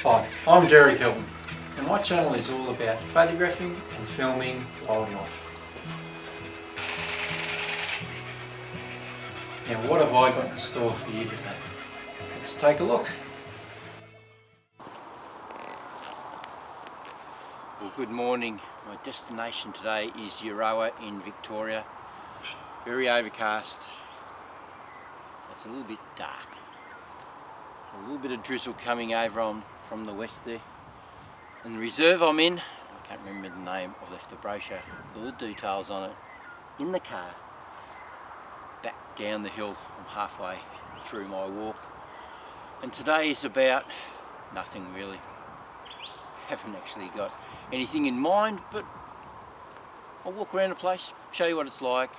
Hi, I'm Derek Hilton, and my channel is all about photographing and filming wildlife. Now what have I got in store for you today? Let's take a look. Well, good morning. My destination today is Euroa in Victoria. Very overcast. It's a little bit dark. A little bit of drizzle coming over from the west there. And the reserve I'm in, I can't remember the name, I've left the brochure, all the details on it, in the car, back down the hill. I'm halfway through my walk. And today is about nothing really. Haven't actually got anything in mind, but I'll walk around the place, show you what it's like,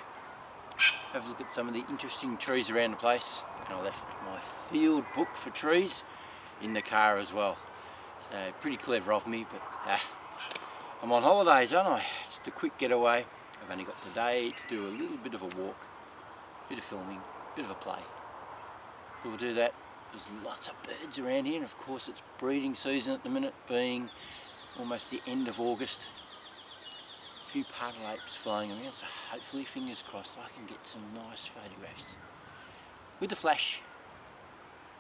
have a look at some of the interesting trees around the place. And I left my field book for trees in the car as well. So pretty clever of me, but I'm on holidays, aren't I? Just a quick getaway. I've only got today to do a little bit of a walk, bit of filming, bit of a play. We'll do that. There's lots of birds around here, and of course it's breeding season at the minute, being almost the end of August. A few pardalapes flying around, so hopefully, fingers crossed, I can get some nice photographs. With the flash,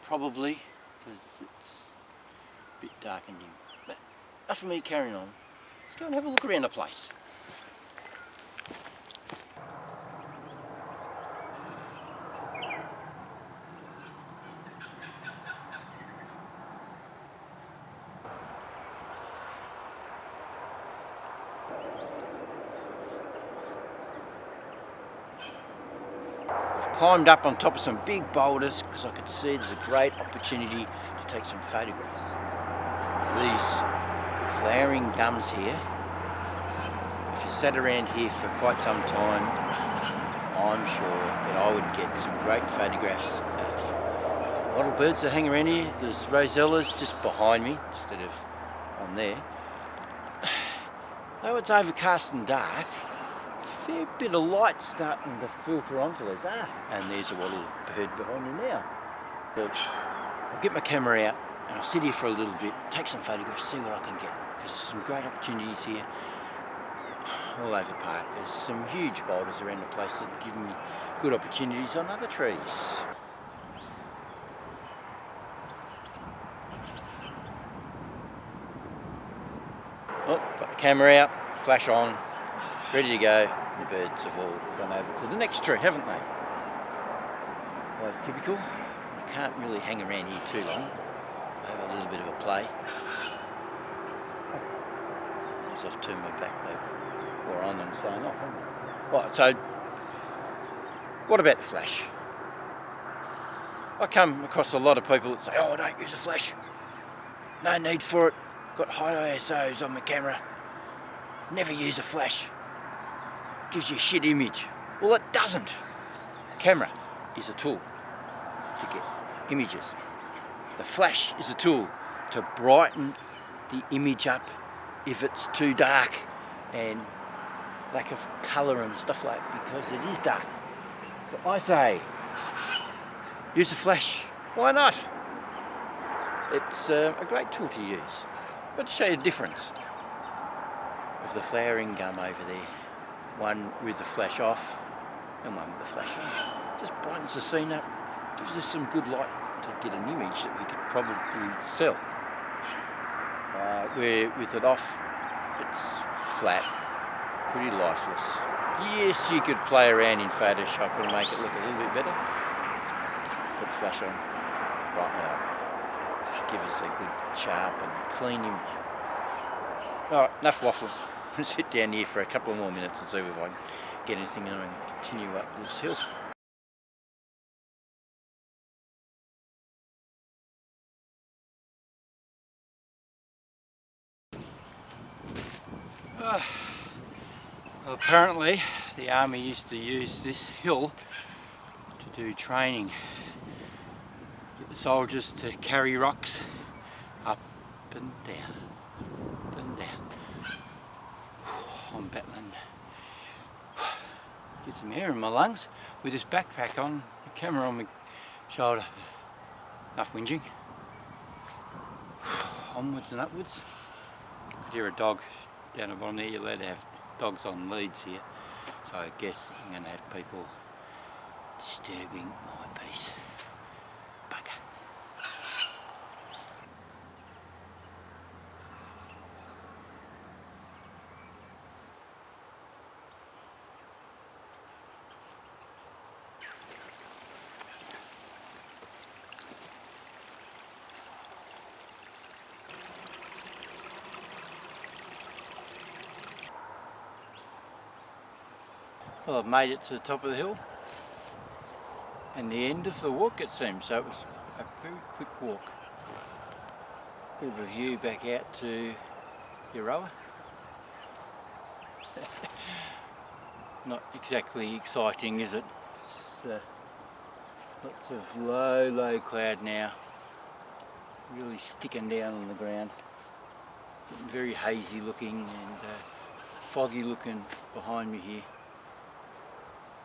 probably, because it's a bit dark and dim. But enough of me carrying on. Let's go and have a look around the place. Climbed up on top of some big boulders because I could see there's a great opportunity to take some photographs. These flowering gums here, if you sat around here for quite some time, I'm sure that I would get some great photographs of wattle birds that hang around here. There's rosellas just behind me instead of on there. Though it's overcast and dark, a fair bit of light starting to filter onto those. And there's a wattle bird behind me now. But I'll get my camera out and I'll sit here for a little bit, take some photographs, see what I can get. Because there's some great opportunities here all over the park. There's some huge boulders around the place that give me good opportunities on other trees. Oh, got the camera out, flash on, ready to go. The birds have all gone over to the next tree, haven't they? Well, it's typical. I can't really hang around here too long. I have a little bit of a play. As I've turned my back, they've on and staying off, haven't they? Right, so what about the flash? I come across a lot of people that say, oh, don't use a flash. No need for it. Got high ISOs on my camera. Never use a flash. Gives you a shit image. Well, it doesn't. Camera is a tool to get images. The flash is a tool to brighten the image up if it's too dark and lack of colour and stuff like that, because it is dark. So I say, use the flash. Why not? It's a great tool to use. But to show you the difference of the flowering gum over there. One with the flash off and one with the flash on. Just brightens the scene up, gives us some good light to get an image that we could probably sell. Where with it off, it's flat, pretty lifeless. Yes, you could play around in Photoshop and make it look a little bit better. Put a flash on, brighten it up, give us a good sharp and clean image. Alright, enough waffling. I'm going to sit down here for a couple more minutes and see if I can get anything on and continue up this hill. Well, apparently the army used to use this hill to do training. Get the soldiers to carry rocks up and down, up and down. I'm battling. Get some air in my lungs with this backpack on, the camera on my shoulder. Enough whinging. onwards and upwards. I hear a dog down the bottom there. You're allowed to have dogs on leads here, so I guess I'm going to have people disturbing my peace. Bugger. Well, I've made it to the top of the hill and the end of the walk, it seems, so it was a very quick walk. Bit of a view back out to Euroa. Not exactly exciting, is it? It's, lots of low cloud now, really sticking down on the ground. Getting very hazy looking and foggy looking behind me here.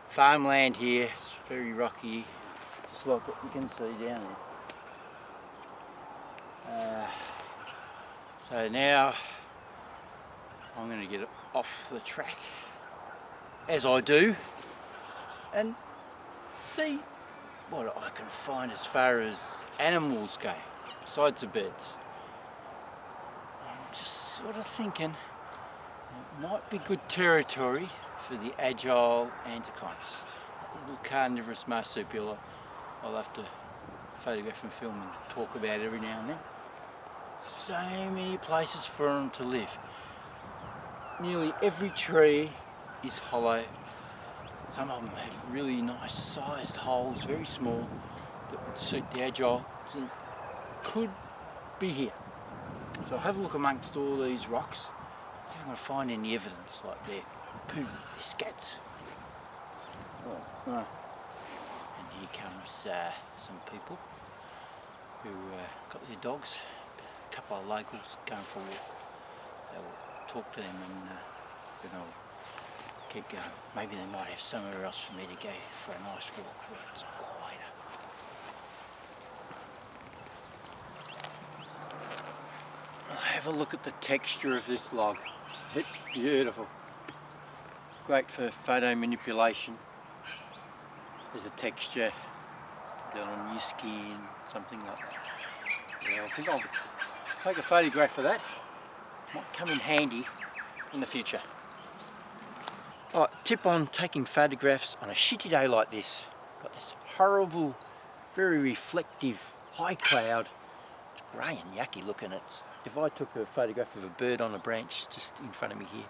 Farmland here, it's very rocky, just like what you can see down there. So now I'm going to get off the track, as I do, and see what I can find as far as animals go, besides the birds. I'm just sort of thinking it might be good territory for the agile antechinus. That little carnivorous marsupial I'll have to photograph and film and talk about every now and then. So many places for them to live. Nearly every tree is hollow. Some of them have really nice sized holes, very small, that would suit the agile. So it could be here. So I'll have a look amongst all these rocks, see if I can find any evidence like their poo, their scats. Oh. And here comes some people who got their dogs, a couple of locals going for a walk. They'll talk to them and then I'll keep going. Maybe they might have somewhere else for me to go for a nice walk where it's quieter. I'll have a look at the texture of this log. It's beautiful. Great for photo manipulation. There's a texture, put it on your skin, something like that. Yeah, I think I'll take a photograph of that. Might come in handy in the future. Oh, tip on taking photographs on a shitty day like this. Got this horrible, very reflective high cloud. It's grey and yucky looking. If I took a photograph of a bird on a branch just in front of me here,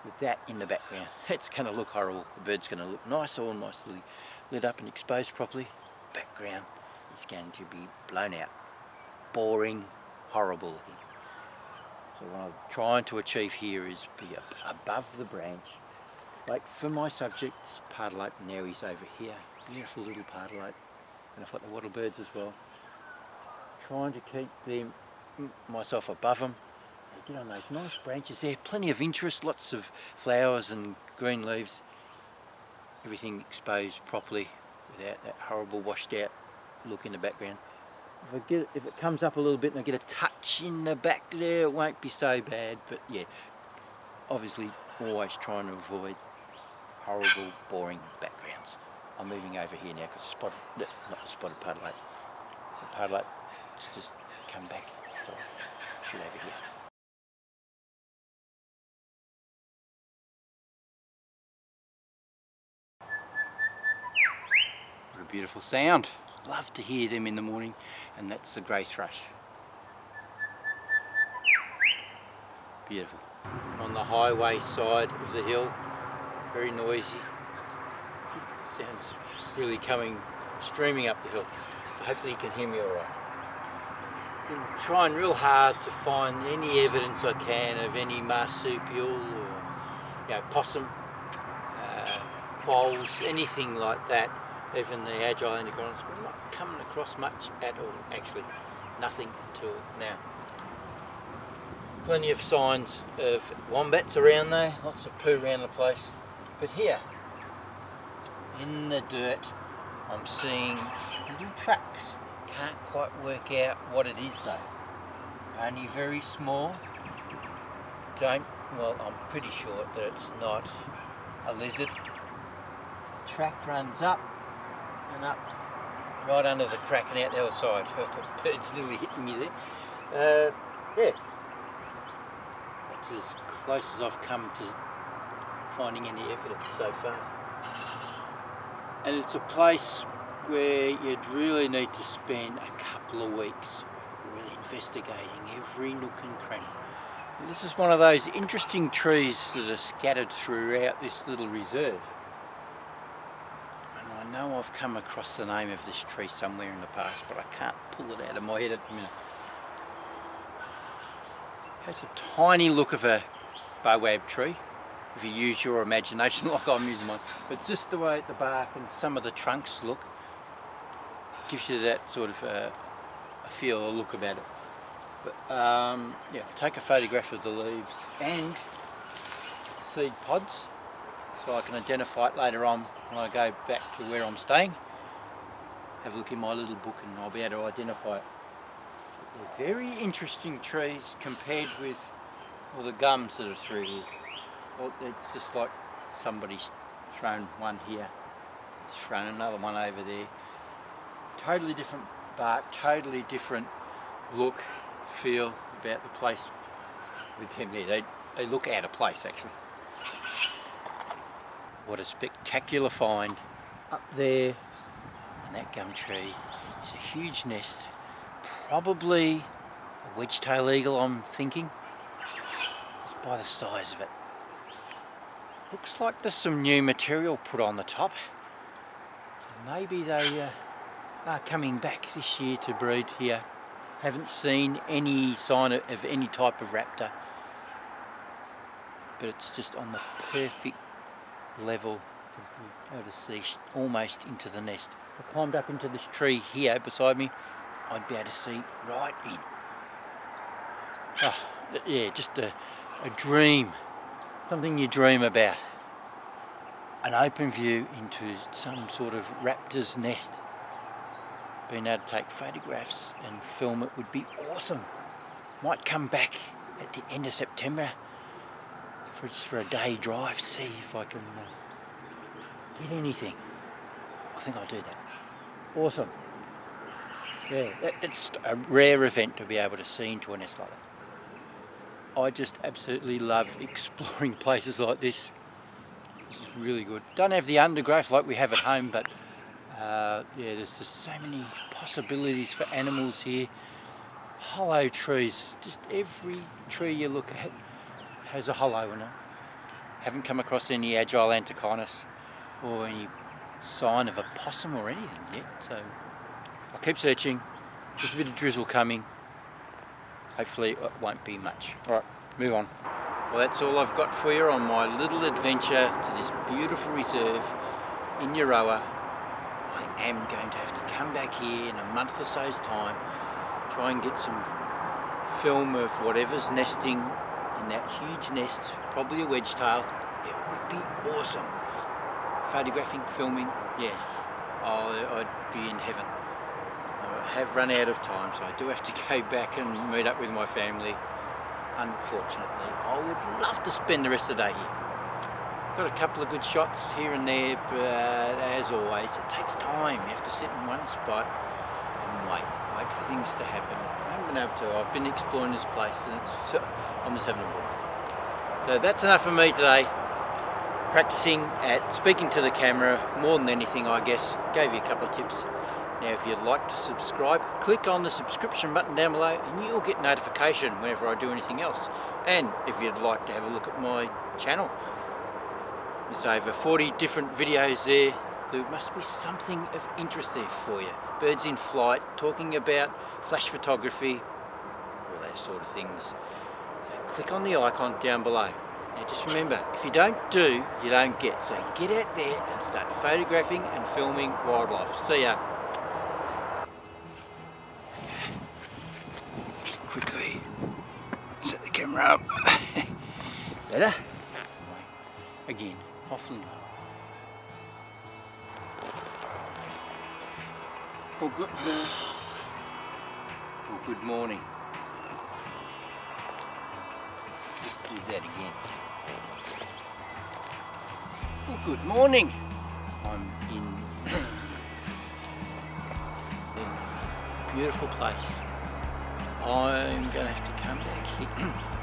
with that in the background, it's going to look horrible. The bird's going to look nice, all nicely lit up and exposed properly. Background is going to be blown out, boring, horrible looking. So what I'm trying to achieve here is be above the branch. Like for my subject, it's pardalote, now he's over here. Beautiful little pardalote, and I've got the wattle birds as well. Trying to keep myself above them. Get on those nice branches there, plenty of interest, lots of flowers and green leaves, everything exposed properly without that horrible washed out look in the background. If it comes up a little bit and I get a touch in the back there, it won't be so bad, but yeah, obviously always trying to avoid horrible, boring backgrounds. I'm moving over here now because not the spotted pardalote. The pardalote's just come back, so I should over here. What a beautiful sound. Love to hear them in the morning, and that's the grey thrush. Beautiful. On the highway side of the hill, very noisy. Sounds really streaming up the hill. So hopefully you can hear me all right. I'm trying real hard to find any evidence I can of any marsupial or possum, quolls, anything like that. Even the agile antechinus, but I'm not coming across much at all. Actually, nothing until now. Plenty of signs of wombats around there, lots of poo around the place. But here, in the dirt, I'm seeing little tracks. Can't quite work out what it is though. only very small. Well, I'm pretty sure that it's not a lizard. The track runs up and up, right under the crack and out the other side. Bird's nearly hitting me there. Yeah, that's as close as I've come to finding any evidence so far. And it's a place where you'd really need to spend a couple of weeks really investigating every nook and cranny. And this is one of those interesting trees that are scattered throughout this little reserve. And I know I've come across the name of this tree somewhere in the past, but I can't pull it out of my head at the minute. It has a tiny look of a baobab tree, if you use your imagination like I'm using mine. But it's just the way the bark and some of the trunks look, gives you that sort of a feel, a look about it. But yeah, take a photograph of the leaves and seed pods so I can identify it later on when I go back to where I'm staying. Have a look in my little book and I'll be able to identify it. They're very interesting trees compared with all the gums that are through here. Well, it's just like somebody's thrown one here, it's thrown another one over there. Totally different bark, totally different look, feel about the place with them there. They look out of place actually. What a spectacular find up there in that gum tree. It's a huge nest, probably a wedge-tailed eagle I'm thinking, just by the size of it. Looks like there's some new material put on the top. Maybe they are coming back this year to breed here. Haven't seen any sign of any type of raptor, but it's just on the perfect level to be able to see almost into the nest. If I climbed up into this tree here beside me, I'd be able to see right in. Oh, yeah, just a dream, something you dream about. An open view into some sort of raptor's nest. Being able to take photographs and film it would be awesome. Might come back at the end of September for a day drive, see if I can get anything. I think I'll do that. Awesome. Yeah, that's a rare event to be able to see into a nest like that. I just absolutely love exploring places like this. This is really good. Don't have the undergrowth like we have at home, but yeah, there's just so many possibilities for animals here. Hollow trees, just every tree you look at has a hollow in it. Haven't come across any agile antechinus or any sign of a possum or anything yet, so I'll keep searching. There's a bit of drizzle coming. Hopefully it won't be much. Alright, move on. Well, that's all I've got for you on my little adventure to this beautiful reserve in Euroa. I am going to have to come back here in a month or so's time, try and get some film of whatever's nesting in that huge nest, probably a wedge-tail. It would be awesome. Photographing, filming, yes, I'd be in heaven. I have run out of time, so I do have to go back and meet up with my family. Unfortunately, I would love to spend the rest of the day here. Got a couple of good shots here and there, but as always, it takes time. You have to sit in one spot and wait for things to happen. I haven't been able to. I've been exploring this place and I'm just having a ball. So that's enough for me today. Practicing at speaking to the camera more than anything, I guess. Gave you a couple of tips. Now if you'd like to subscribe, click on the subscription button down below and you'll get notification whenever I do anything else. And if you'd like to have a look at my channel, there's over 40 different videos there. There must be something of interest there for you. Birds in flight, talking about flash photography, all those sort of things. So click on the icon down below. Now just remember, if you don't do, you don't get. So get out there and start photographing and filming wildlife. See ya. Just quickly set the camera up. Better? Again, awfully low. Well, good morning. Just do that again. Well, good morning. I'm in a beautiful place. I'm going to have to come back here.